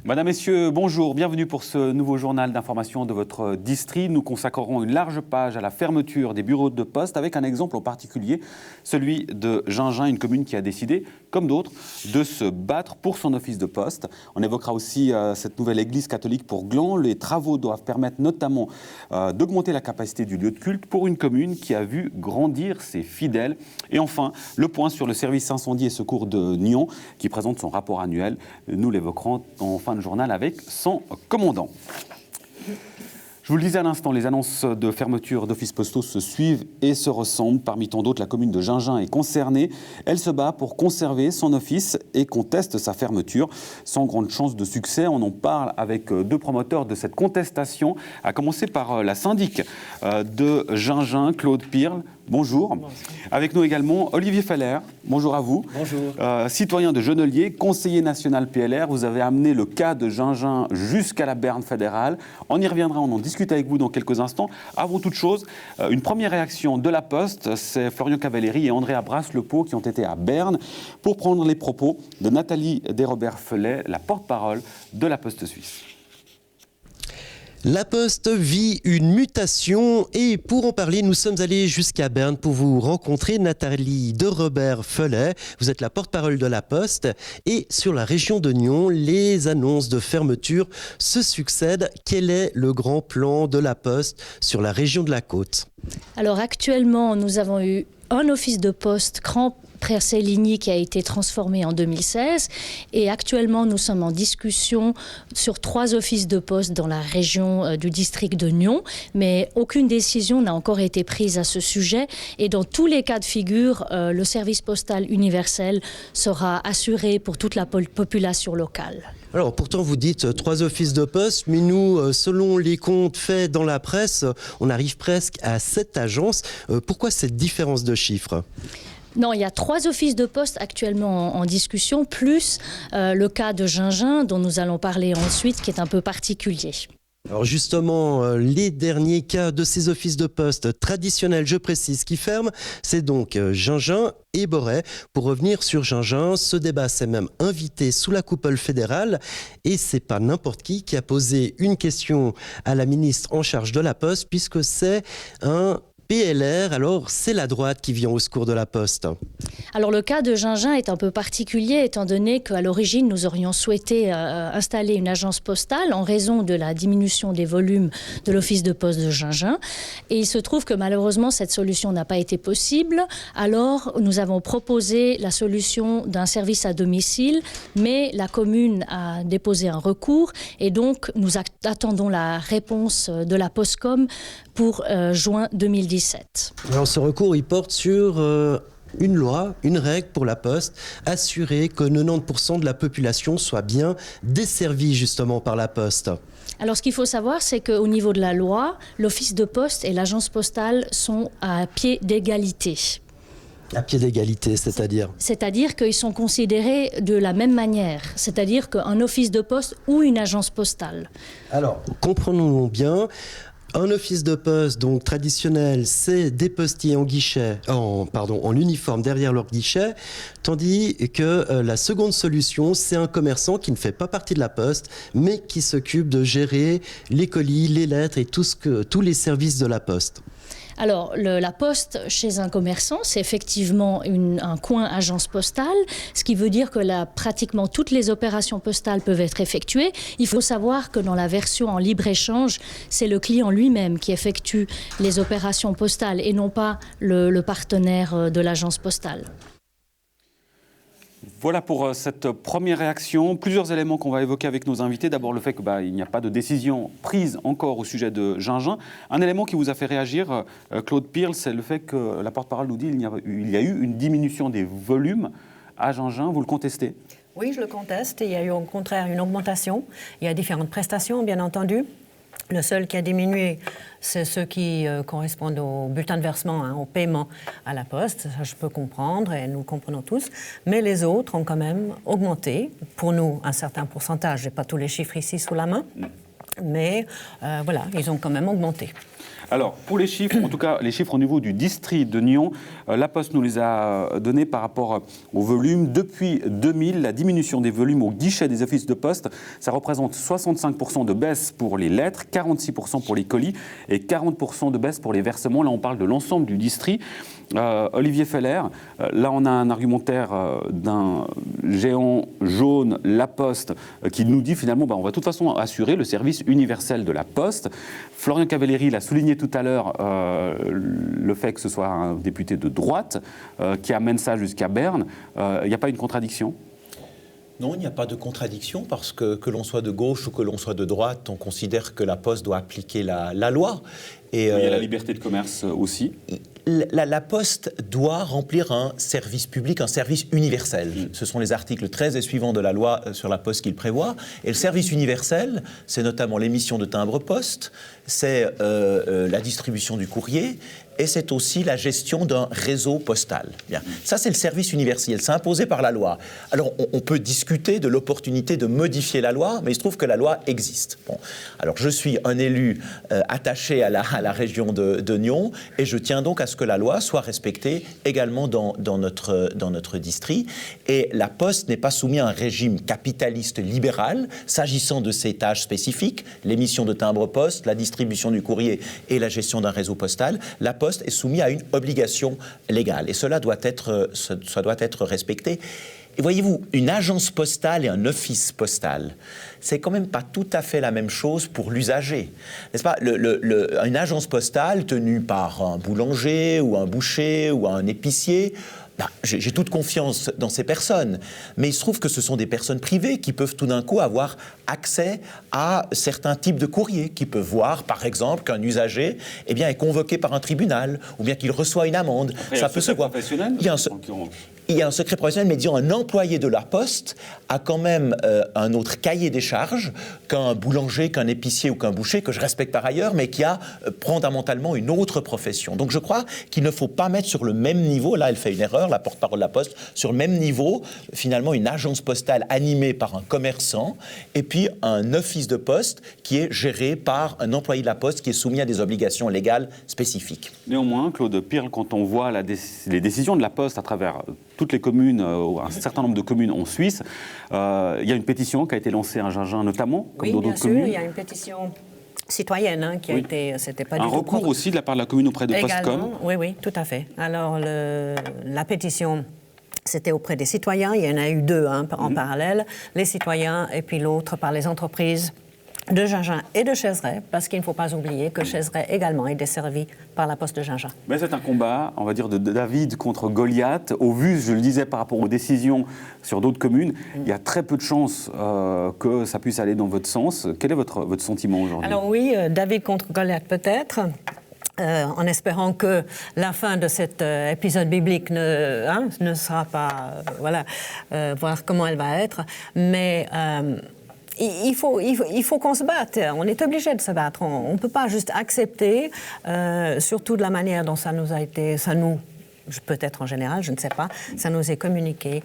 Madame, Messieurs, bonjour. Bienvenue pour ce nouveau journal d'information de votre district. Nous consacrerons une large page à la fermeture des bureaux de poste avec un exemple en particulier, celui de Gingin, une commune qui a décidé, comme d'autres, de se battre pour son office de poste. On évoquera aussi cette nouvelle église catholique pour Gland. Les travaux doivent permettre notamment d'augmenter la capacité du lieu de culte pour une commune qui a vu grandir ses fidèles. Et enfin, le point sur le service incendie et secours de Nyon qui présente son rapport annuel. Nous l'évoquerons en fin de journal avec son commandant. Je vous le disais à l'instant, les annonces de fermeture d'offices postaux se suivent et se ressemblent. Parmi tant d'autres, la commune de Gingin est concernée. Elle se bat pour conserver son office et conteste sa fermeture. Sans grande chance de succès, on en parle avec deux promoteurs de cette contestation, à commencer par la syndic de Gingin, Claude Pirle. Bonjour. Bonjour. Avec nous également Olivier Feller. Bonjour à vous. Bonjour. Citoyen de Genelier, conseiller national PLR. Vous avez amené le cas de Gingin jusqu'à la Berne fédérale. On y reviendra, on en discute avec vous dans quelques instants. Avant toute chose, une première réaction de la Poste, c'est Florian Cavalleri et Andrea Brasse-Lepot qui ont été à Berne pour prendre les propos de Nathalie Desrobert-Fellet, la porte-parole de la Poste suisse. La Poste vit une mutation et pour en parler, nous sommes allés jusqu'à Berne pour vous rencontrer. Nathalie Desrobert-Fellet, vous êtes la porte-parole de la Poste et sur la région de Nyon, les annonces de fermeture se succèdent. Quel est le grand plan de la Poste sur la région de la Côte? Alors actuellement, nous avons eu un office de poste Cran-Pressé-Ligny qui a été transformé en 2016 et actuellement nous sommes en discussion sur 3 offices de poste dans la région du district de Nyon, mais aucune décision n'a encore été prise à ce sujet et dans tous les cas de figure, le service postal universel sera assuré pour toute la population locale. Alors pourtant vous dites 3 offices de poste, mais nous, selon les comptes faits dans la presse, on arrive presque à 7 agences. Pourquoi cette différence de chiffres ? Non, il y a 3 offices de poste actuellement en discussion, plus le cas de Gingin, dont nous allons parler ensuite, qui est un peu particulier. Alors justement, les derniers cas de ces offices de poste traditionnels, je précise, qui ferment, c'est donc Gingin et Borey. Pour revenir sur Gingin, ce débat s'est même invité sous la coupole fédérale et c'est pas n'importe qui a posé une question à la ministre en charge de la Poste puisque c'est un PLR, alors c'est la droite qui vient au secours de la Poste. Alors le cas de Gingin est un peu particulier étant donné qu'à l'origine nous aurions souhaité installer une agence postale en raison de la diminution des volumes de l'office de poste de Gingin et il se trouve que malheureusement cette solution n'a pas été possible. Alors nous avons proposé la solution d'un service à domicile mais la commune a déposé un recours et donc nous attendons la réponse de la Postcom pour juin 2017. Alors ce recours, il porte sur une loi, une règle pour la Poste, assurer que 90% de la population soit bien desservie justement par la Poste. Alors ce qu'il faut savoir, c'est qu'au niveau de la loi, l'office de poste et l'agence postale sont à pied d'égalité. À pied d'égalité, c'est-à-dire ? C'est-à-dire qu'ils sont considérés de la même manière, c'est-à-dire qu'un office de poste ou une agence postale. Alors, comprenons-nous bien. Un office de poste, donc traditionnel, c'est des postiers en uniforme derrière leur guichet, tandis que la seconde solution, c'est un commerçant qui ne fait pas partie de la Poste, mais qui s'occupe de gérer les colis, les lettres et tous les services de la Poste. Alors, la poste chez un commerçant, c'est effectivement un coin agence postale, ce qui veut dire que pratiquement toutes les opérations postales peuvent être effectuées. Il faut savoir que dans la version en libre-échange, c'est le client lui-même qui effectue les opérations postales et non pas le partenaire de l'agence postale. Voilà pour cette première réaction. Plusieurs éléments qu'on va évoquer avec nos invités. D'abord, le fait qu'il n'y a pas de décision prise encore au sujet de Gingin. Un élément qui vous a fait réagir, Claude Pirle, c'est le fait que la porte-parole nous dit qu'il y a eu une diminution des volumes à Gingin. Vous le contestez ? Oui, je le conteste. Il y a eu au contraire une augmentation. Il y a différentes prestations, bien entendu. Le seul qui a diminué, c'est ceux qui correspondent au bulletin de versement, au paiement à la Poste. Ça, je peux comprendre et nous le comprenons tous. Mais les autres ont quand même augmenté. Pour nous, un certain pourcentage. Je n'ai pas tous les chiffres ici sous la main. Mais voilà, ils ont quand même augmenté. Alors, pour les chiffres, en tout cas les chiffres au niveau du district de Nyon, la Poste nous les a donnés par rapport au volume. Depuis 2000, la diminution des volumes au guichet des offices de poste, ça représente 65% de baisse pour les lettres, 46% pour les colis et 40% de baisse pour les versements. Là, on parle de l'ensemble du district. Olivier Feller, là on a un argumentaire d'un géant jaune, La Poste, qui nous dit finalement on va de toute façon assurer le service universel de la Poste. Florian Cavalleri l'a souligné tout à l'heure, le fait que ce soit un député de droite qui amène ça jusqu'à Berne. Il n'y a pas une contradiction ? Non, il n'y a pas de contradiction parce que l'on soit de gauche ou que l'on soit de droite, on considère que la Poste doit appliquer la loi. Et, il y a la liberté de commerce aussi. La Poste doit remplir un service public, un service universel. Ce sont les articles 13 et suivants de la loi sur la Poste qu'il prévoit. Et le service universel, c'est notamment l'émission de timbres-poste, c'est la distribution du courrier, et c'est aussi la gestion d'un réseau postal. Bien. Ça, c'est le service universel. C'est imposé par la loi. Alors, on peut discuter de l'opportunité de modifier la loi, mais il se trouve que la loi existe. Bon. Alors, je suis un élu attaché à la région de Nyon, et je tiens donc à ce que la loi soit respectée également dans notre district. Et la Poste n'est pas soumise à un régime capitaliste libéral, s'agissant de ses tâches spécifiques, l'émission de timbres-poste, la distribution du courrier et la gestion d'un réseau postal. La Poste est soumis à une obligation légale et ça doit être respecté. Et voyez-vous, une agence postale et un office postal, c'est quand même pas tout à fait la même chose pour l'usager. N'est-ce pas ? Une agence postale tenue par un boulanger ou un boucher ou un épicier, j'ai toute confiance dans ces personnes, mais il se trouve que ce sont des personnes privées qui peuvent tout d'un coup avoir accès à certains types de courriers, qui peuvent voir, par exemple, qu'un usager est convoqué par un tribunal, ou bien qu'il reçoit une amende. Après, ça peut se voir. Il y a un secret professionnel, mais disons un employé de la Poste a quand même un autre cahier des charges qu'un boulanger, qu'un épicier ou qu'un boucher, que je respecte par ailleurs, mais qui a fondamentalement une autre profession. Donc je crois qu'il ne faut pas mettre sur le même niveau, là elle fait une erreur, la porte-parole de la Poste, sur le même niveau, finalement une agence postale animée par un commerçant, et puis un office de poste qui est géré par un employé de la Poste qui est soumis à des obligations légales spécifiques. Néanmoins, Claude Pirle, quand on voit les décisions de la Poste à travers toutes les communes, un certain nombre de communes en Suisse, il y a une pétition qui a été lancée à Gingin notamment, comme dans d'autres communes. Oui, bien sûr, il y a une pétition citoyenne qui a été, c'était pas du tout... Un recours aussi de la part de la commune auprès de Postcom. Oui, tout à fait. Alors, la pétition, c'était auprès des citoyens, il y en a eu deux en parallèle, les citoyens et puis l'autre par les entreprises de Gingin et de Chaiseray, parce qu'il ne faut pas oublier que Chaiseray également est desservi par la Poste de Gingin. Mais c'est un combat, on va dire, de David contre Goliath. Au vu, je le disais, par rapport aux décisions sur d'autres communes, il y a très peu de chances que ça puisse aller dans votre sens. Quel est votre sentiment aujourd'hui ? Alors oui, David contre Goliath peut-être. En espérant que la fin de cet épisode biblique ne sera pas... voir comment elle va être. Mais... Il faut qu'on se batte, on est obligé de se battre, on ne peut pas juste accepter, surtout de la manière dont ça nous a été, peut-être en général, je ne sais pas, ça nous est communiqué,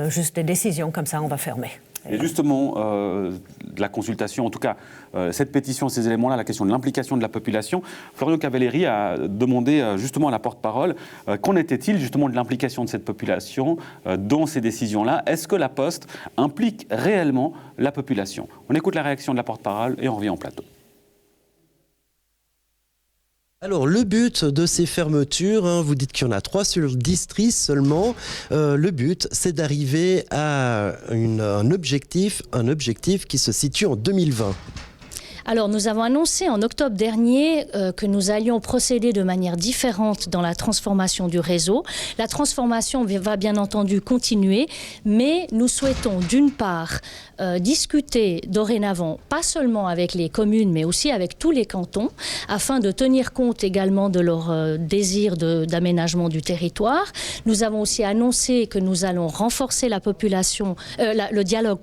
juste des décisions comme ça, on va fermer. Et justement, de la consultation, en tout cas, cette pétition, ces éléments-là, la question de l'implication de la population, Florian Cavalleri a demandé justement à la porte-parole qu'en était-il justement de l'implication de cette population dans ces décisions-là. Est-ce que la Poste implique réellement la population ? On écoute la réaction de la porte-parole et on revient en plateau. Alors, le but de ces fermetures, vous dites qu'il y en a 3 sur le district seulement. Le but, c'est d'arriver à un objectif qui se situe en 2020. Alors, nous avons annoncé en octobre dernier que nous allions procéder de manière différente dans la transformation du réseau. La transformation va bien entendu continuer, mais nous souhaitons d'une part discuter dorénavant, pas seulement avec les communes, mais aussi avec tous les cantons, afin de tenir compte également de leur désir d'aménagement du territoire. Nous avons aussi annoncé que nous allons renforcer la population, le dialogue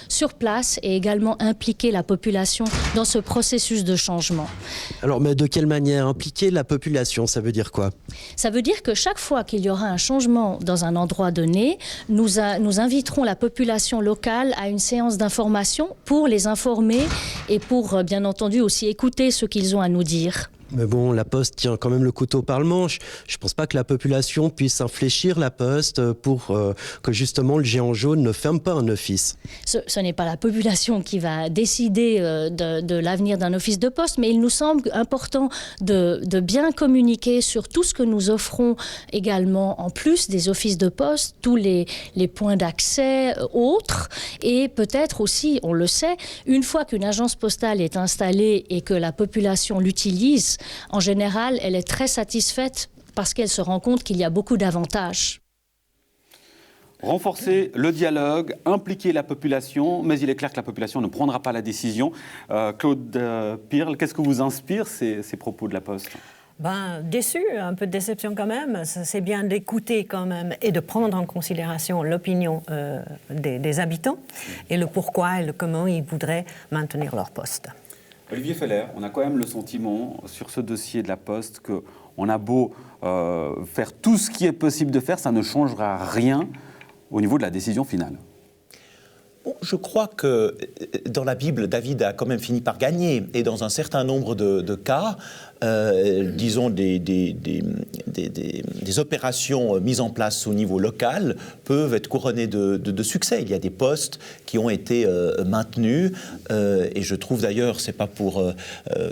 sur place et également impliquer la population dans ce processus de changement. Alors, mais de quelle manière impliquer la population ? Ça veut dire quoi ? Ça veut dire que chaque fois qu'il y aura un changement dans un endroit donné, nous inviterons la population locale à une séance d'information pour les informer et pour, bien entendu, aussi écouter ce qu'ils ont à nous dire. Mais bon, la Poste tient quand même le couteau par le manche. Je ne pense pas que la population puisse infléchir la Poste pour que justement le géant jaune ne ferme pas un office. Ce n'est pas la population qui va décider de l'avenir d'un office de poste, mais il nous semble important de bien communiquer sur tout ce que nous offrons également en plus des offices de poste, tous les points d'accès autres, et peut-être aussi, on le sait, une fois qu'une agence postale est installée et que la population l'utilise, en général, elle est très satisfaite parce qu'elle se rend compte qu'il y a beaucoup d'avantages. Renforcer le dialogue, impliquer la population, mais il est clair que la population ne prendra pas la décision. Claude Pirle, qu'est-ce que vous inspire ces propos de la Poste ? Déçu, un peu de déception quand même. C'est bien d'écouter quand même et de prendre en considération l'opinion des habitants et le pourquoi et le comment ils voudraient maintenir leur poste. Olivier Feller, on a quand même le sentiment sur ce dossier de la Poste qu'on a beau faire tout ce qui est possible de faire, ça ne changera rien au niveau de la décision finale. Bon, je crois que dans la Bible, David a quand même fini par gagner. Et dans un certain nombre de cas, disons des opérations mises en place au niveau local peuvent être couronnées de succès. Il y a des postes qui ont été maintenus. Et je trouve d'ailleurs, c'est pas pour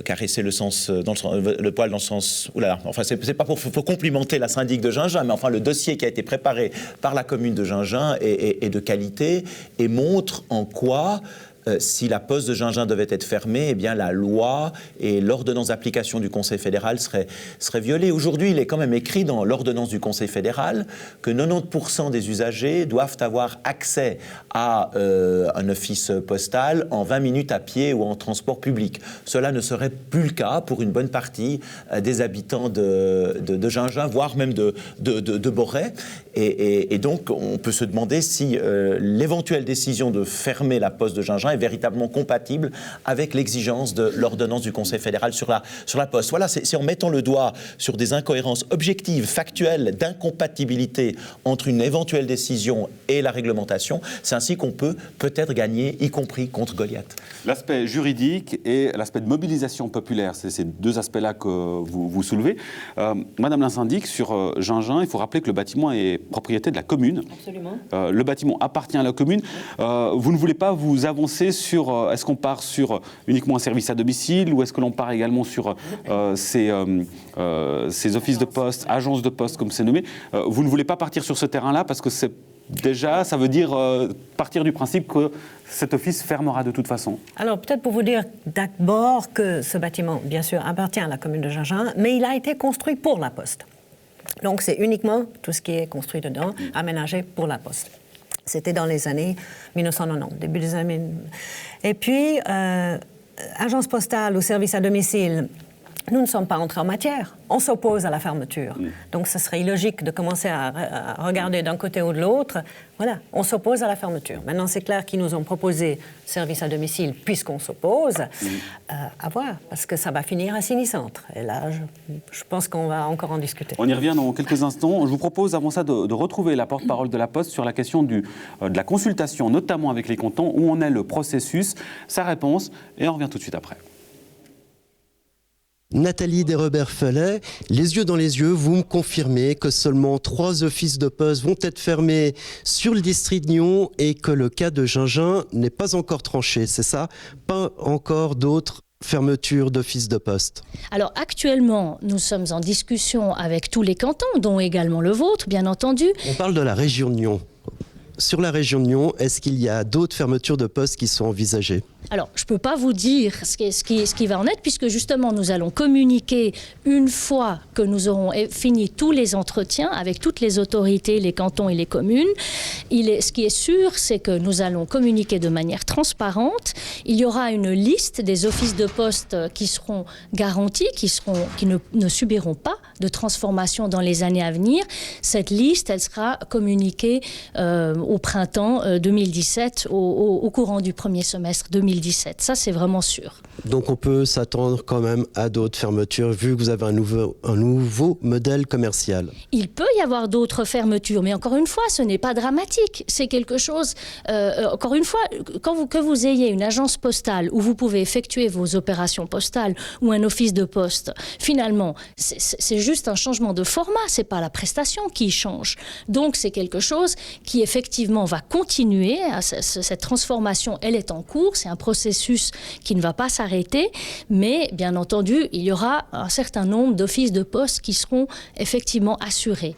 caresser le poil dans le sens... Oula, enfin, c'est pas pour complimenter la syndic de Gingin, mais enfin, le dossier qui a été préparé par la commune de Gingin est de qualité et montre en quoi si la Poste de Gingin devait être fermée, eh bien la loi et l'ordonnance d'application du Conseil fédéral seraient violées. Aujourd'hui, il est quand même écrit dans l'ordonnance du Conseil fédéral que 90% des usagers doivent avoir accès à un office postal en 20 minutes à pied ou en transport public. Cela ne serait plus le cas pour une bonne partie des habitants de Gingin, voire même de Borey. Et donc, on peut se demander si l'éventuelle décision de fermer la Poste de Gingin est véritablement compatible avec l'exigence de l'ordonnance du Conseil fédéral sur la Poste. Voilà, c'est en mettant le doigt sur des incohérences objectives, factuelles, d'incompatibilité entre une éventuelle décision et la réglementation, c'est ainsi qu'on peut peut-être gagner, y compris contre Goliath. L'aspect juridique et l'aspect de mobilisation populaire, c'est ces deux aspects-là que vous soulevez. Madame la syndic, sur Gingin, il faut rappeler que le bâtiment est propriété de la commune. Absolument. Le bâtiment appartient à la commune. Vous ne voulez pas vous avancer sur, est-ce qu'on part sur uniquement un service à domicile ou est-ce que l'on part également sur ces offices de poste, agences de poste comme c'est nommé. Vous ne voulez pas partir sur ce terrain-là parce que déjà, ça veut dire partir du principe que cet office fermera de toute façon. Alors peut-être pour vous dire d'abord que ce bâtiment, bien sûr, appartient à la commune de Gingin, mais il a été construit pour la Poste. Donc c'est uniquement tout ce qui est construit dedans, aménagé pour la Poste. C'était dans les années 1990, début des années... Et puis, agence postale ou service à domicile, nous ne sommes pas entrés en matière. On s'oppose à la fermeture. Donc, ce serait illogique de commencer à regarder d'un côté ou de l'autre. Voilà, on s'oppose à la fermeture. Maintenant, c'est clair qu'ils nous ont proposé service à domicile puisqu'on s'oppose. À voir, parce que ça va finir à Ciné-Centre. Et là, je pense qu'on va encore en discuter. On y revient dans quelques instants. Je vous propose, avant ça, de retrouver la porte-parole de la Poste sur la question de la consultation, notamment avec les cantons, où en est le processus, sa réponse, et on revient tout de suite après. Nathalie Desrebert-Fellet, les yeux dans les yeux, vous me confirmez que seulement 3 offices de poste vont être fermés sur le district de Nyon et que le cas de Gingin n'est pas encore tranché, c'est ça? Pas encore d'autres fermetures d'offices de poste? Alors actuellement, nous sommes en discussion avec tous les cantons, dont également le vôtre, bien entendu. On parle de la région de Nyon. Sur la région de Nyon, est-ce qu'il y a d'autres fermetures de postes qui sont envisagées? Alors, je ne peux pas vous dire ce qui va en être, puisque justement, nous allons communiquer une fois que nous aurons fini tous les entretiens avec toutes les autorités, les cantons et les communes. Ce qui est sûr, c'est que nous allons communiquer de manière transparente. Il y aura une liste des offices de poste qui seront garantis, qui ne subiront pas de transformation dans les années à venir. Cette liste, elle sera communiquée au printemps 2017, au courant du premier semestre 2017. 2017. Ça, c'est vraiment sûr. Donc on peut s'attendre quand même à d'autres fermetures vu que vous avez un nouveau modèle commercial. Il peut y avoir d'autres fermetures, mais encore une fois, ce n'est pas dramatique. C'est quelque chose, encore une fois, que vous ayez une agence postale où vous pouvez effectuer vos opérations postales ou un office de poste, finalement, c'est juste un changement de format, c'est pas la prestation qui change. Donc c'est quelque chose qui effectivement va continuer, cette transformation, elle est en cours, c'est un processus qui ne va pas s'arrêter, mais bien entendu, il y aura un certain nombre d'offices de poste qui seront effectivement assurés.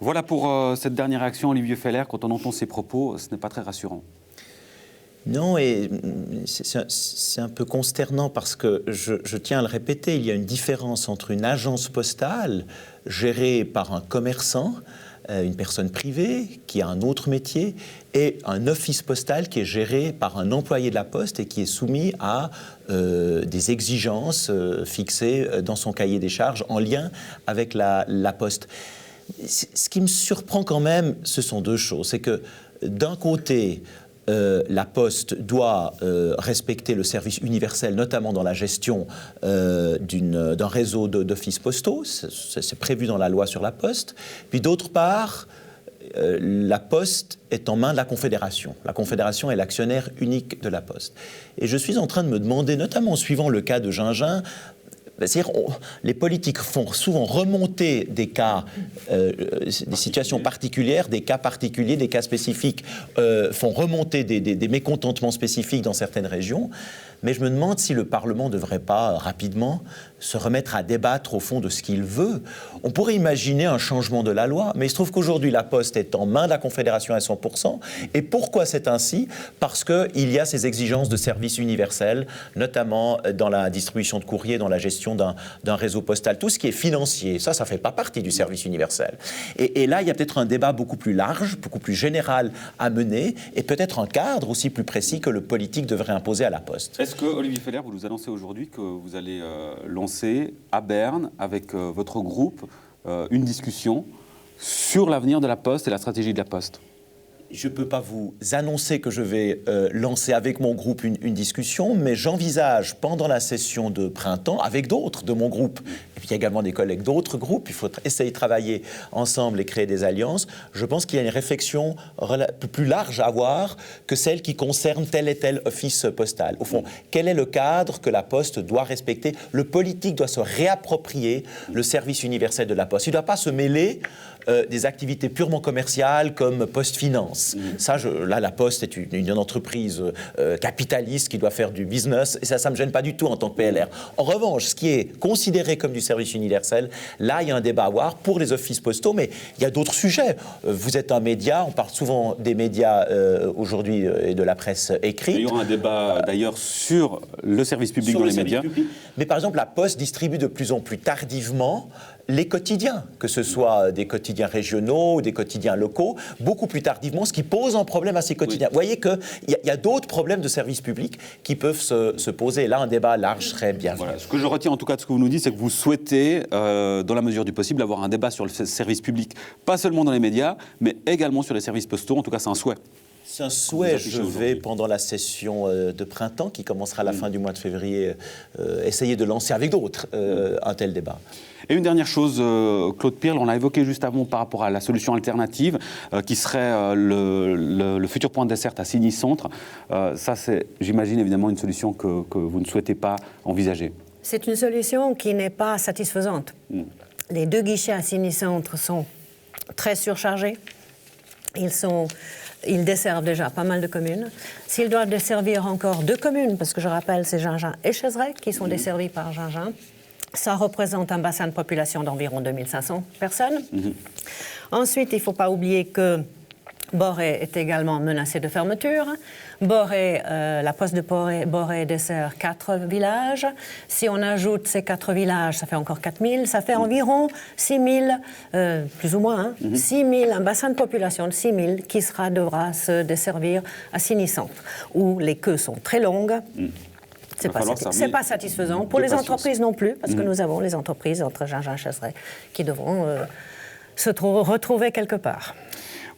Voilà pour cette dernière réaction, Olivier Feller. Quand on entend ces propos, ce n'est pas très rassurant. Non, et c'est un peu consternant parce que je tiens à le répéter, il y a une différence entre une agence postale gérée par un commerçant, une personne privée qui a un autre métier, et un office postal qui est géré par un employé de la Poste et qui est soumis à des exigences fixées dans son cahier des charges en lien avec la Poste. Ce qui me surprend quand même, ce sont deux choses. C'est que d'un côté, la Poste doit respecter le service universel, notamment dans la gestion d'un réseau d'offices postaux. C'est prévu dans la loi sur la Poste. Puis d'autre part, la Poste est en main de la Confédération. La Confédération est l'actionnaire unique de la Poste. Et je suis en train de me demander, notamment en suivant le cas de Gingin, c'est-à-dire, les politiques font souvent remonter des cas, des situations particulières, des cas particuliers, des cas spécifiques, font remonter des mécontentements spécifiques dans certaines régions. Mais je me demande si le Parlement ne devrait pas rapidement se remettre à débattre au fond de ce qu'il veut. On pourrait imaginer un changement de la loi, mais il se trouve qu'aujourd'hui la Poste est en main de la Confédération à 100%. Et pourquoi c'est ainsi ? Parce qu'il y a ces exigences de service universel, notamment dans la distribution de courrier, dans la gestion d'un réseau postal. Tout ce qui est financier, ça ne fait pas partie du service universel. Et là, il y a peut-être un débat beaucoup plus large, beaucoup plus général à mener, et peut-être un cadre aussi plus précis que le politique devrait imposer à la Poste. Est-ce que, Olivier Feller, vous nous annoncez aujourd'hui que vous allez lancer à Berne, avec votre groupe, une discussion sur l'avenir de la Poste et la stratégie de la Poste ? Je ne peux pas vous annoncer que je vais lancer avec mon groupe une discussion, mais j'envisage pendant la session de printemps, avec d'autres de mon groupe, et puis il y a également des collègues d'autres groupes, il faut essayer de travailler ensemble et créer des alliances. Je pense qu'il y a une réflexion plus large à avoir que celle qui concerne tel et tel office postal. Au fond, quel est le cadre que la Poste doit respecter ? Le politique doit se réapproprier le service universel de la Poste. Il ne doit pas se mêler des activités purement commerciales comme Poste Finance. Ça, là, la Poste est une entreprise capitaliste qui doit faire du business, et ça ne me gêne pas du tout en tant que PLR. En revanche, ce qui est considéré comme du service universel, là, il y a un débat à avoir pour les offices postaux, mais il y a d'autres sujets. Vous êtes un média, on parle souvent des médias aujourd'hui et de la presse écrite. Il y aura un débat d'ailleurs sur le service public dans les médias. Mais par exemple, la Poste distribue de plus en plus tardivement les quotidiens, que ce soit des quotidiens régionaux ou des quotidiens locaux, beaucoup plus tardivement, ce qui pose un problème à ces quotidiens. Oui. Vous voyez qu'il y a d'autres problèmes de service public qui peuvent se poser. Et là, un débat large serait bienvenu. Voilà. Ce que je retiens en tout cas de ce que vous nous dites, c'est que vous souhaitez, dans la mesure du possible, avoir un débat sur le service public, pas seulement dans les médias, mais également sur les services postaux. En tout cas, c'est un souhait. C'est un souhait. Je vais, pendant la session de printemps, qui commencera à la fin du mois de février, essayer de lancer avec d'autres un tel débat. Et une dernière chose, Claude Pirle, on l'a évoqué juste avant par rapport à la solution alternative, qui serait le futur point de desserte à Signy-Centre. Ça, c'est, j'imagine, évidemment, une solution que vous ne souhaitez pas envisager. C'est une solution qui n'est pas satisfaisante. Les 2 guichets à Signy-Centre sont très surchargés. Ils desservent déjà pas mal de communes. S'ils doivent desservir encore 2 communes, parce que je rappelle, c'est Gingin et Chezerec qui sont desservis par Gingin, ça représente un bassin de population d'environ 2500 personnes. Ensuite, il ne faut pas oublier que Boré est également menacé de fermeture. Boré, la Poste de Boré dessert 4 villages. Si on ajoute ces 4 villages, ça fait encore 4000. Ça fait environ 6000, plus ou moins, 6000, un bassin de population de 6000 qui devra se desservir à Signy-Centre, où les queues sont très longues. C'est pas satisfaisant. Pour les entreprises non plus, parce que nous avons les entreprises entre Gingin et Chezerec qui devront se retrouver quelque part.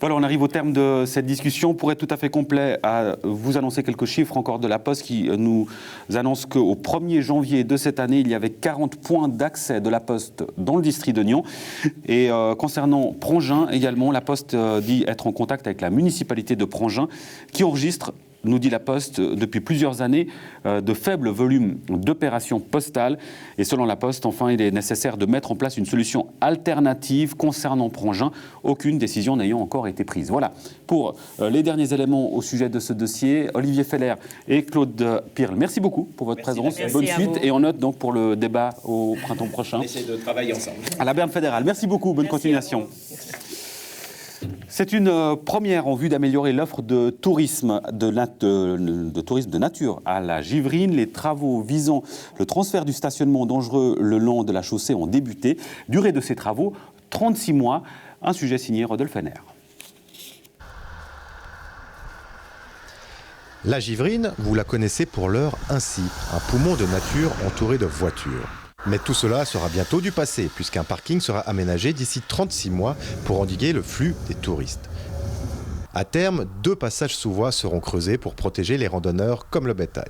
Voilà, on arrive au terme de cette discussion. Pour être tout à fait complet, à vous annoncer quelques chiffres encore de la Poste qui nous annonce qu'au 1er janvier de cette année, il y avait 40 points d'accès de la Poste dans le district de Nyons. Et concernant Prangin également, la Poste dit être en contact avec la municipalité de Prangin qui enregistre, nous dit la Poste, depuis plusieurs années, de faibles volumes d'opérations postales. Et selon la Poste, enfin, il est nécessaire de mettre en place une solution alternative concernant Prangin, aucune décision n'ayant encore été prise. Voilà pour les derniers éléments au sujet de ce dossier. Olivier Feller et Claude Pirle, merci beaucoup pour votre présence. Bonne suite. Et on note donc pour le débat au printemps prochain. On essaie de travailler ensemble. À la Berne fédérale. Merci beaucoup. Bonne continuation. C'est une première en vue d'améliorer l'offre de tourisme de nature à la Givrine. Les travaux visant le transfert du stationnement dangereux le long de la chaussée ont débuté. Durée de ces travaux, 36 mois. Un sujet signé Rodolphe Henner. La Givrine, vous la connaissez pour l'heure ainsi, un poumon de nature entouré de voitures. Mais tout cela sera bientôt du passé, puisqu'un parking sera aménagé d'ici 36 mois pour endiguer le flux des touristes. À terme, 2 passages sous voies seront creusés pour protéger les randonneurs comme le bétail.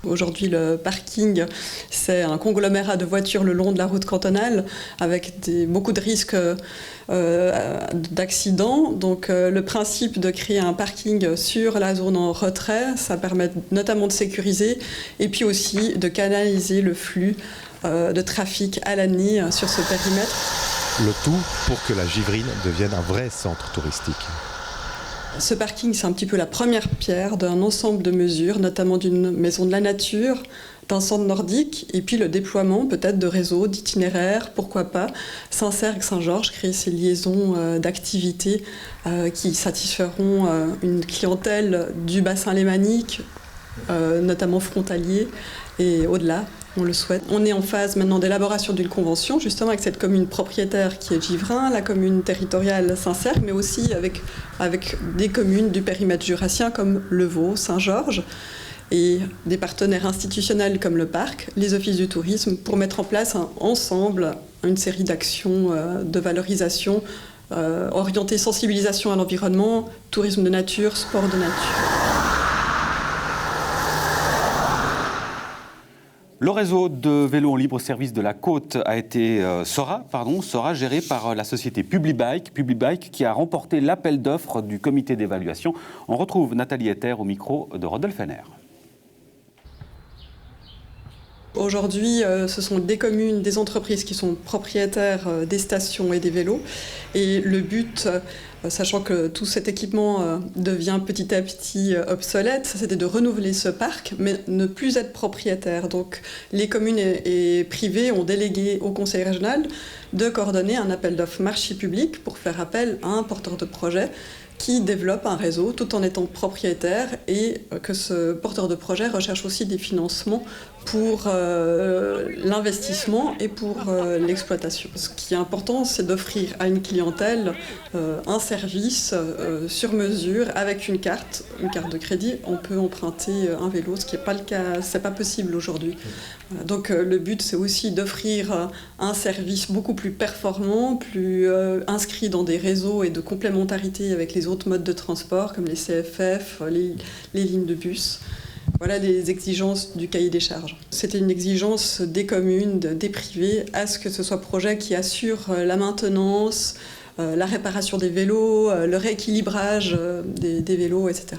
Aujourd'hui, le parking, c'est un conglomérat de voitures le long de la route cantonale avec beaucoup de risques d'accidents. Donc le principe de créer un parking sur la zone en retrait, ça permet notamment de sécuriser et puis aussi de canaliser le flux de trafic à l'avenir sur ce périmètre. Le tout pour que la Givrine devienne un vrai centre touristique. Ce parking, c'est un petit peu la première pierre d'un ensemble de mesures, notamment d'une maison de la nature, d'un centre nordique, et puis le déploiement peut-être de réseaux, d'itinéraires, pourquoi pas, Saint-Cergue-Saint-Georges, créer ces liaisons d'activités qui satisferont une clientèle du bassin lémanique, notamment frontalier, et au-delà. On le souhaite. On est en phase maintenant d'élaboration d'une convention, justement avec cette commune propriétaire qui est Givrin, la commune territoriale Saint-Cergue, mais aussi avec des communes du périmètre jurassien comme Le Vau, Saint-Georges, et des partenaires institutionnels comme le parc, les offices du tourisme, pour mettre en place ensemble une série d'actions de valorisation orientées sensibilisation à l'environnement, tourisme de nature, sport de nature. Le réseau de vélos en libre service de la Côte sera géré par la société Publibike qui a remporté l'appel d'offres du comité d'évaluation. On retrouve Nathalie Ether au micro de Rodolphe Henner. Aujourd'hui, ce sont des communes, des entreprises qui sont propriétaires des stations et des vélos. Et le but, sachant que tout cet équipement devient petit à petit obsolète, c'était de renouveler ce parc, mais ne plus être propriétaire. Donc les communes et privées ont délégué au conseil régional de coordonner un appel d'offres marché public pour faire appel à un porteur de projet qui développe un réseau tout en étant propriétaire et que ce porteur de projet recherche aussi des financements pour l'investissement et pour l'exploitation. Ce qui est important, c'est d'offrir à une clientèle un service sur mesure avec une carte de crédit. On peut emprunter un vélo, ce qui n'est pas le cas, c'est pas possible aujourd'hui. Donc le but, c'est aussi d'offrir un service beaucoup plus performant, plus inscrit dans des réseaux et de complémentarité avec les autres modes de transport, comme les CFF, les lignes de bus. Voilà les exigences du cahier des charges. C'était une exigence des communes, des privés, à ce que ce soit projet qui assure la maintenance, la réparation des vélos, le rééquilibrage des vélos, etc.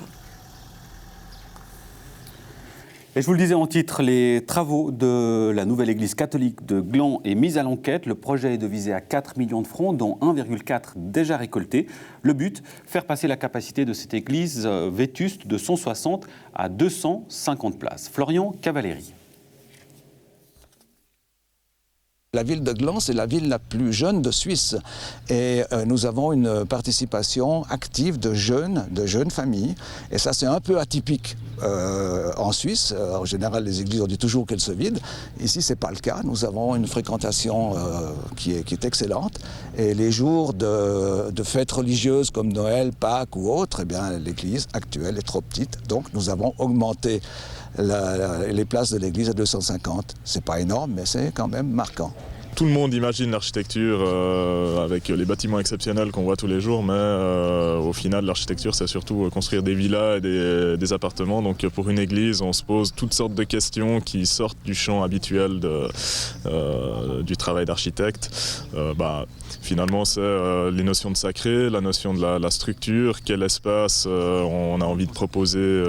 Et je vous le disais en titre, les travaux de la nouvelle église catholique de Gland est mis à l'enquête. Le projet est de viser à 4 millions de francs, dont 1,4 déjà récoltés. Le but, faire passer la capacité de cette église vétuste de 160 à 250 places. Florian Cavalleri. La ville de Gland, c'est la ville la plus jeune de Suisse et nous avons une participation active de jeunes familles et ça c'est un peu atypique en Suisse. En général, les églises on dit toujours qu'elles se vident. Ici, c'est pas le cas. Nous avons une fréquentation qui est excellente et les jours de fêtes religieuses comme Noël, Pâques ou autres, eh bien l'église actuelle est trop petite. Donc nous avons augmenté les places de l'église à 250. C'est pas énorme, mais c'est quand même marquant. tout le monde imagine l'architecture avec les bâtiments exceptionnels qu'on voit tous les jours, mais au final, l'architecture, c'est surtout construire des villas et des appartements. Donc pour une église, on se pose toutes sortes de questions qui sortent du champ habituel du travail d'architecte. Finalement, c'est les notions de sacré, la notion de la structure, quel espace on a envie de proposer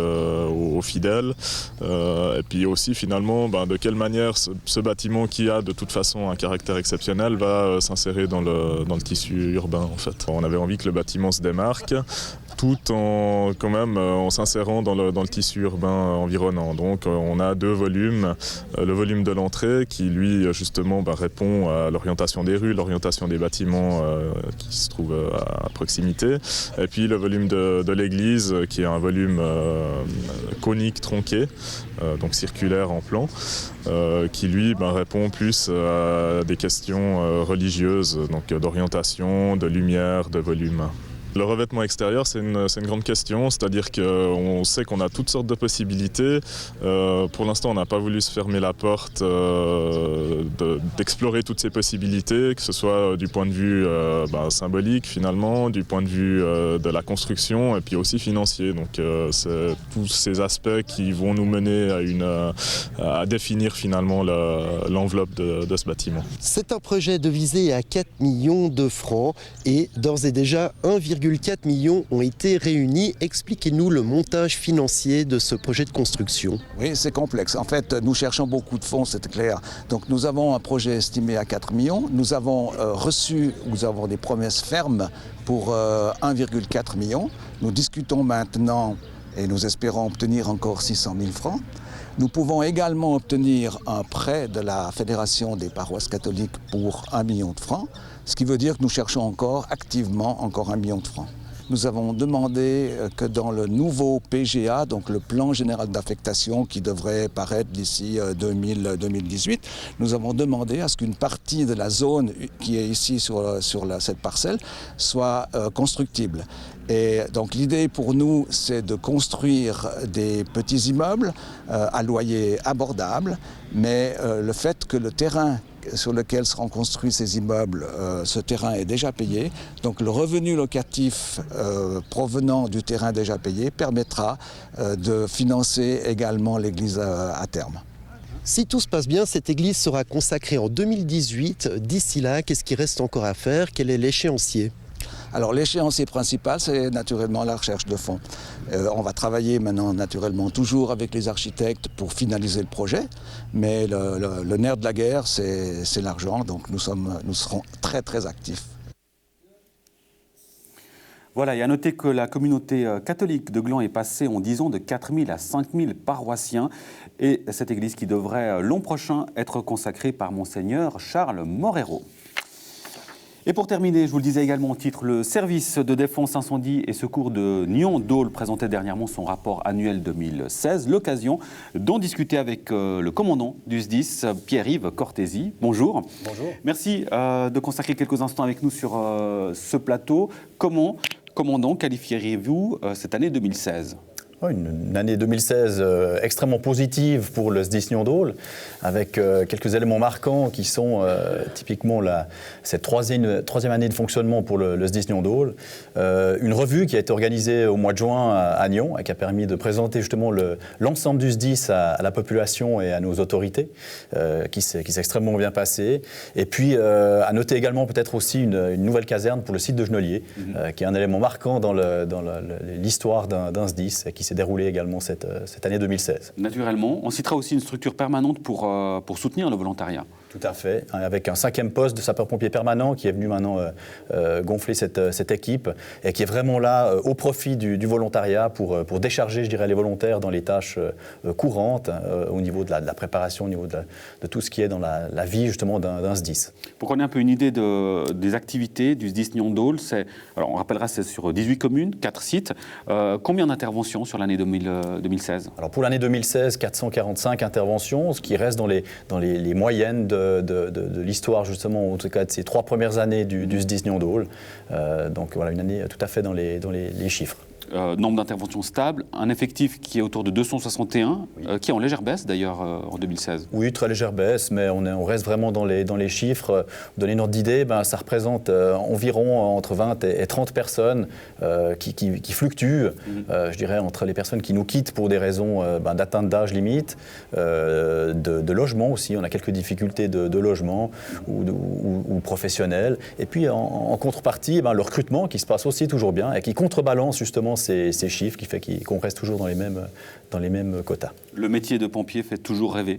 aux fidèles, et puis aussi finalement de quelle manière ce bâtiment qui a de toute façon un caractère exceptionnel va s'insérer dans le tissu urbain en fait. On avait envie que le bâtiment se démarque tout en quand même en s'insérant dans le tissu urbain environnant. Donc on a 2 volumes, le volume de l'entrée qui lui justement répond à l'orientation des rues, l'orientation des bâtiments qui se trouvent à proximité, et puis le volume de l'église qui est un volume conique tronqué, donc circulaire en plan, qui lui répond plus à des questions religieuses, donc d'orientation, de lumière, de volume. Le revêtement extérieur, c'est une grande question, c'est-à-dire qu'on sait qu'on a toutes sortes de possibilités. Pour l'instant, on n'a pas voulu se fermer la porte d'explorer toutes ces possibilités, que ce soit du point de vue symbolique finalement, du point de vue de la construction et puis aussi financier. Donc c'est tous ces aspects qui vont nous mener à définir finalement l'enveloppe de ce bâtiment. C'est un projet devisé à 4 millions de francs et d'ores et déjà 1,4 millions ont été réunis. Expliquez-nous le montage financier de ce projet de construction. Oui, c'est complexe. En fait, nous cherchons beaucoup de fonds, c'est clair. Donc nous avons un projet estimé à 4 millions. Nous avons des promesses fermes pour 1,4 million. Nous discutons maintenant et nous espérons obtenir encore 600 000 francs. Nous pouvons également obtenir un prêt de la Fédération des paroisses catholiques pour 1 million de francs, ce qui veut dire que nous cherchons activement 1 million de francs. Nous avons demandé que dans le nouveau PGA, donc le plan général d'affectation qui devrait paraître d'ici 2018, nous avons demandé à ce qu'une partie de la zone qui est ici sur cette parcelle soit constructible. Et donc l'idée pour nous, c'est de construire des petits immeubles à loyer abordable, mais le fait que le terrain sur lequel seront construits ces immeubles, ce terrain est déjà payé. Donc le revenu locatif provenant du terrain déjà payé permettra de financer également l'église à terme. Si tout se passe bien, cette église sera consacrée en 2018. D'ici là, qu'est-ce qui reste encore à faire? Quel est l'échéancier? Alors l'échéancier principal, c'est naturellement la recherche de fonds. On va travailler maintenant naturellement toujours avec les architectes pour finaliser le projet, mais le nerf de la guerre, c'est l'argent, donc nous serons très très actifs. Voilà, et à noter que la communauté catholique de Gland est passée en 10 ans de 4 000 à 5 000 paroissiens, et cette église qui devrait l'an prochain être consacrée par Monseigneur Charles Morero. Et pour terminer, je vous le disais également au titre, le service de défense incendie et secours de Nyon-Dole présentait dernièrement son rapport annuel 2016. L'occasion d'en discuter avec le commandant du SDIS, Pierre-Yves Cortési. Bonjour. Bonjour. Merci de consacrer quelques instants avec nous sur ce plateau. Comment, commandant, qualifieriez-vous cette année 2016 ? Une année 2016 extrêmement positive pour le SDIS Nyon-Dole, avec quelques éléments marquants qui sont typiquement cette troisième année de fonctionnement pour le SDIS Nyon-Dole. Une revue qui a été organisée au mois de juin à Nyon et qui a permis de présenter justement l'ensemble du SDIS à la population et à nos autorités, qui s'est extrêmement bien passée. Et puis à noter également peut-être aussi une nouvelle caserne pour le site de Genolier, qui est un élément marquant dans l'histoire d'un SDIS et qui s'est déroulé également cette année 2016. Naturellement. On citera aussi une structure permanente pour soutenir le volontariat. Tout à fait, avec un 5e poste de sapeur-pompier permanent qui est venu maintenant gonfler cette équipe et qui est vraiment là au profit du volontariat pour décharger, je dirais, les volontaires dans les tâches courantes au niveau de la préparation, au niveau de tout ce qui est dans la vie justement d'un SDIS. Pour qu'on ait un peu une idée des activités du SDIS Nyon-Dole, alors on rappellera, c'est sur 18 communes, 4 sites. Combien d'interventions sur l'année 2016 ? Alors pour l'année 2016, 445 interventions, ce qui reste dans les moyennes de l'histoire justement, en tout cas de ces 3 premières années du SDIS Nyon-Dole. Donc voilà, une année tout à fait dans les chiffres. Nombre d'interventions stable, un effectif qui est autour de 261, qui est en légère baisse d'ailleurs en 2016. Oui, très légère baisse, mais on reste vraiment dans les chiffres. Pour donner une ordre d'idée, ça représente environ entre 20 et 30 personnes qui fluctuent, je dirais, entre les personnes qui nous quittent pour des raisons d'atteinte d'âge limite, de logement aussi, on a quelques difficultés de logement ou professionnelles, et puis en contrepartie, le recrutement qui se passe aussi toujours bien et qui contrebalance justement ces chiffres, qui fait qu'on reste toujours dans les mêmes quotas. Le métier de pompier fait toujours rêver?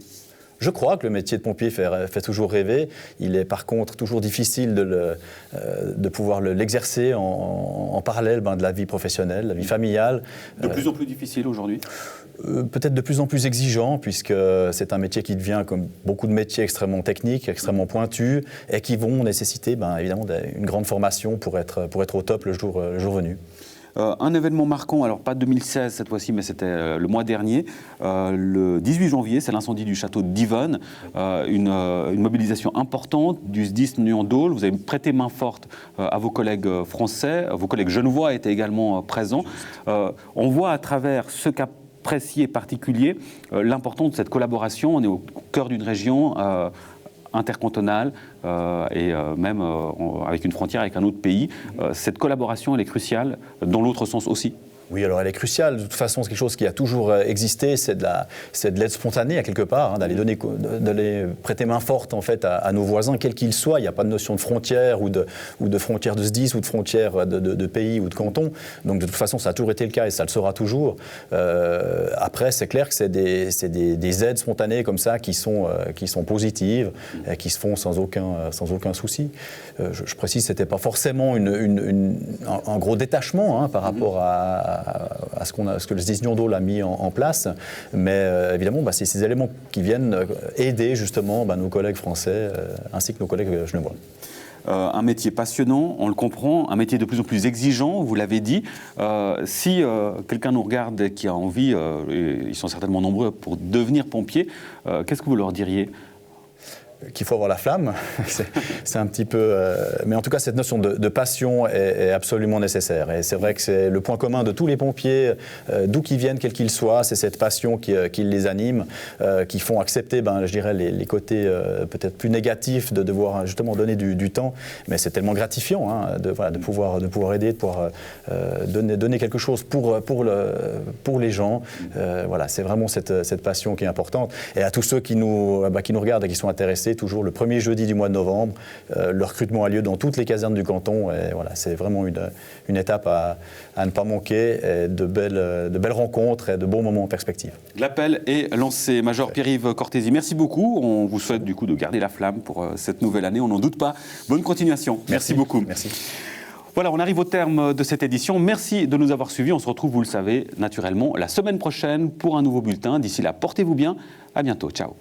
Je crois que le métier de pompier fait toujours rêver. Il est par contre toujours difficile de pouvoir l'exercer en parallèle de la vie professionnelle, la vie familiale. De plus en plus difficile aujourd'hui? Peut-être de plus en plus exigeant, puisque c'est un métier qui devient, comme beaucoup de métiers, extrêmement techniques, extrêmement pointus, et qui vont nécessiter évidemment une grande formation pour être au top le jour venu. Un événement marquant, alors pas 2016 cette fois-ci, mais c'était le mois dernier, le 18 janvier, c'est l'incendie du château d'Yvonne, une mobilisation importante du SDIS Nuit-en-Dôle. Vous avez prêté main forte à vos collègues français, vos collègues genevois étaient également présents. On voit à travers ce cas précis et particulier l'importance de cette collaboration. On est au cœur d'une région intercantonale et même avec une frontière avec un autre pays. Cette collaboration, elle est cruciale, dans l'autre sens aussi. Oui, alors elle est cruciale. De toute façon, c'est quelque chose qui a toujours existé. C'est de l'aide spontanée, à quelque part, d'aller prêter main forte en fait, à nos voisins, quels qu'ils soient. Il n'y a pas de notion de frontière ou de frontière de SDIS ou de frontière de pays ou de canton. Donc, de toute façon, ça a toujours été le cas et ça le sera toujours. Après, c'est clair que c'est des aides spontanées comme ça qui sont positives et qui se font sans aucun souci. Je précise, ce n'était pas forcément un gros détachement par rapport à ce que le SDIS Nuit-en-Dôle a mis en place. Mais évidemment, c'est ces éléments qui viennent aider justement nos collègues français ainsi que nos collègues genevois. Un métier passionnant, on le comprend, un métier de plus en plus exigeant, vous l'avez dit. Si quelqu'un nous regarde et qui a envie, et ils sont certainement nombreux, pour devenir pompier, qu'est-ce que vous leur diriez ? Qu'il faut avoir la flamme, c'est un petit peu... mais en tout cas, cette notion de passion est absolument nécessaire. Et c'est vrai que c'est le point commun de tous les pompiers, d'où qu'ils viennent, quels qu'ils soient, c'est cette passion qui les anime, qui font accepter, je dirais, les côtés peut-être plus négatifs de devoir justement donner du temps. Mais c'est tellement gratifiant de pouvoir aider, de pouvoir donner quelque chose pour les gens. C'est vraiment cette passion qui est importante. Et à tous ceux qui nous regardent et qui sont intéressés, toujours le premier jeudi du mois de novembre. Le recrutement a lieu dans toutes les casernes du canton. Et c'est vraiment une étape à ne pas manquer. Et de belles rencontres et de bons moments en perspective. L'appel est lancé. Major Pierre-Yves Cortési, merci beaucoup. On vous souhaite du coup de garder la flamme pour cette nouvelle année. On n'en doute pas. Bonne continuation. Merci beaucoup. Merci. Voilà, on arrive au terme de cette édition. Merci de nous avoir suivis. On se retrouve, vous le savez, naturellement, la semaine prochaine pour un nouveau bulletin. D'ici là, portez-vous bien. À bientôt. Ciao.